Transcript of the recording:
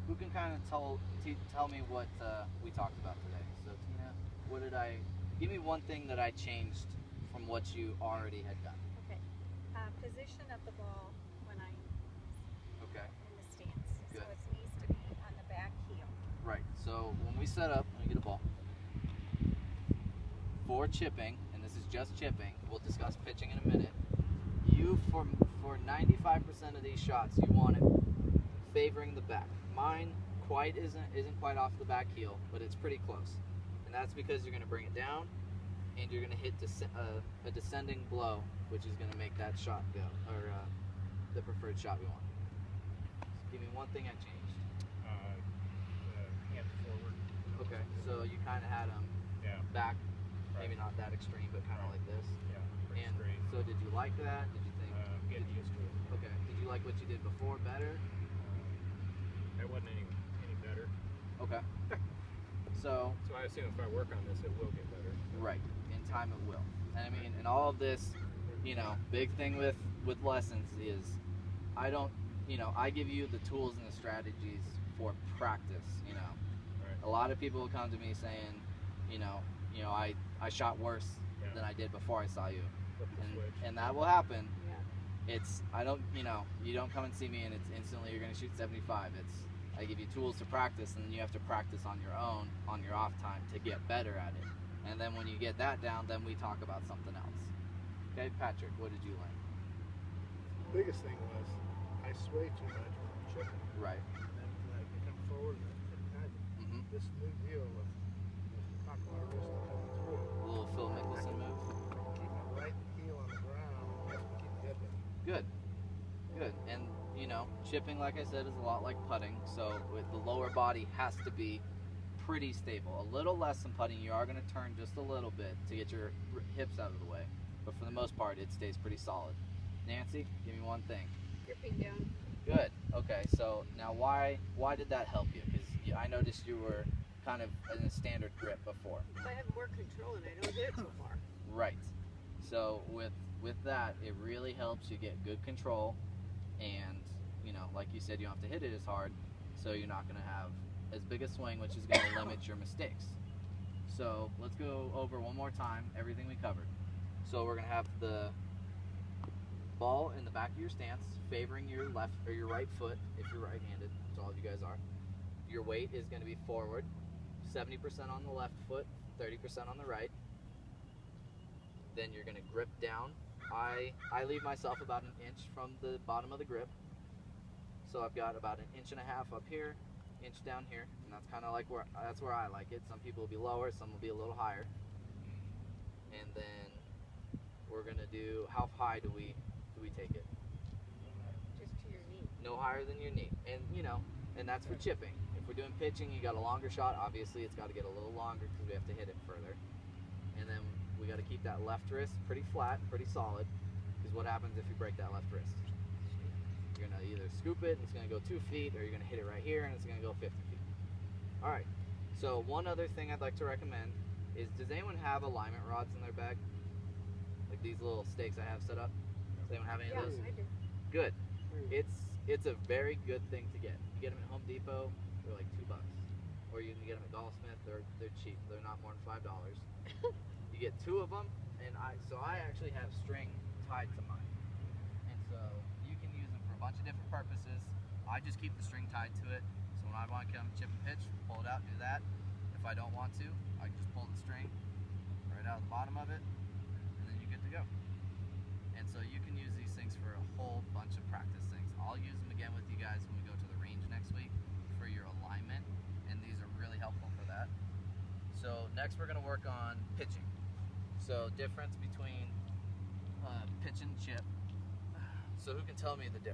who can kind of tell me what we talked about today? So Tina, what did I? Give me one thing that I changed from what you already had done. Okay. Position of the ball when I'm Okay. in the stance. Good. So it needs to be on the back heel. Right. So when we set up, let me get a ball. For chipping, and this is just chipping. We'll discuss pitching in a minute. You for 95% of these shots, you want it favoring the back. Mine isn't quite off the back heel, but it's pretty close, and that's because you're going to bring it down, and you're going to hit a descending blow, which is going to make that shot go, or the preferred shot we want. So give me one thing I changed. Hand forward. Okay, so you kind of had them back, maybe not that extreme, but kind of like this. Yeah, pretty And straight. so did you like that? Did you think? Getting used to it. Okay. Did you like what you did before better? That wasn't any better. Okay. So So I assume if I work on this, it will get better. right, in time it will. And I mean, and all of this, big thing with lessons is, I don't, I give you the tools and the strategies for practice. Right. A lot of people will come to me saying, I shot worse than I did before I saw you, Flip the switch. and that will happen. Yeah. You don't come and see me and it's instantly you're going to shoot 75. I give you tools to practice, and you have to practice on your own, on your off time, to get better at it. And then when you get that down, then we talk about something else. Okay, Patrick, what did you learn? The biggest thing was I sway too much when I'm chipping. Right. And then I come forward and Mm-hmm. this new deal with cock my wrist and coming through. A little Phil Mickelson move. Keep my right heel on the ground and keep the head down. Good. Good. And, chipping, like I said, is a lot like putting. So with the lower body has to be pretty stable. A little less than putting. You are going to turn just a little bit to get your hips out of the way. But for the most part, it stays pretty solid. Nancy, give me one thing. Gripping down. Good. Okay. So now, why did that help you? Because I noticed you were kind of in a standard grip before. I have more control and I don't hit it so far. Right. So with that, it really helps you get good control, and like you said, you don't have to hit it as hard, so you're not going to have as big a swing, which is going to limit your mistakes. So let's go over one more time everything we covered. So we're going to have the ball in the back of your stance, favoring your left or your right foot if you're right-handed, which all of you guys are. Your weight is going to be forward, 70% on the left foot, 30% on the right. Then you're going to grip down. I leave myself about an inch from the bottom of the grip. So I've got about an inch and a half up here, inch down here, and that's kind of like that's where I like it. Some people will be lower, some will be a little higher. And then we're going to do, how high do we take it? Just to your knee. No higher than your knee. And and that's for chipping. If we're doing pitching, you got a longer shot, obviously it's got to get a little longer because we have to hit it further. And then we got to keep that left wrist pretty flat, pretty solid, because what happens if you break that left wrist? You're going to either scoop it and it's going to go 2 feet, or you're going to hit it right here and it's going to go 50 feet. All right, so one other thing I'd like to recommend is, does anyone have alignment rods in their bag? Like these little stakes I have set up? Does anyone have any of those? I do. Good. It's a very good thing to get. You get them at Home Depot, they're like $2. Or you can get them at Golfsmith, they're cheap. They're not more than $5. You get 2 of them, and I actually have string tied to mine. And so you can use them for a bunch of different purposes. I just keep the string tied to it. So when I want to come chip and pitch, pull it out, do that. If I don't want to, I can just pull the string right out of the bottom of it, and then you're good to go. And so you can use these things for a whole bunch of practice things. I'll use them again with you guys when we go to the range next week for your alignment, and these are really helpful for that. So next we're going to work on pitching. So difference between pitch and chip. So who can tell me the difference?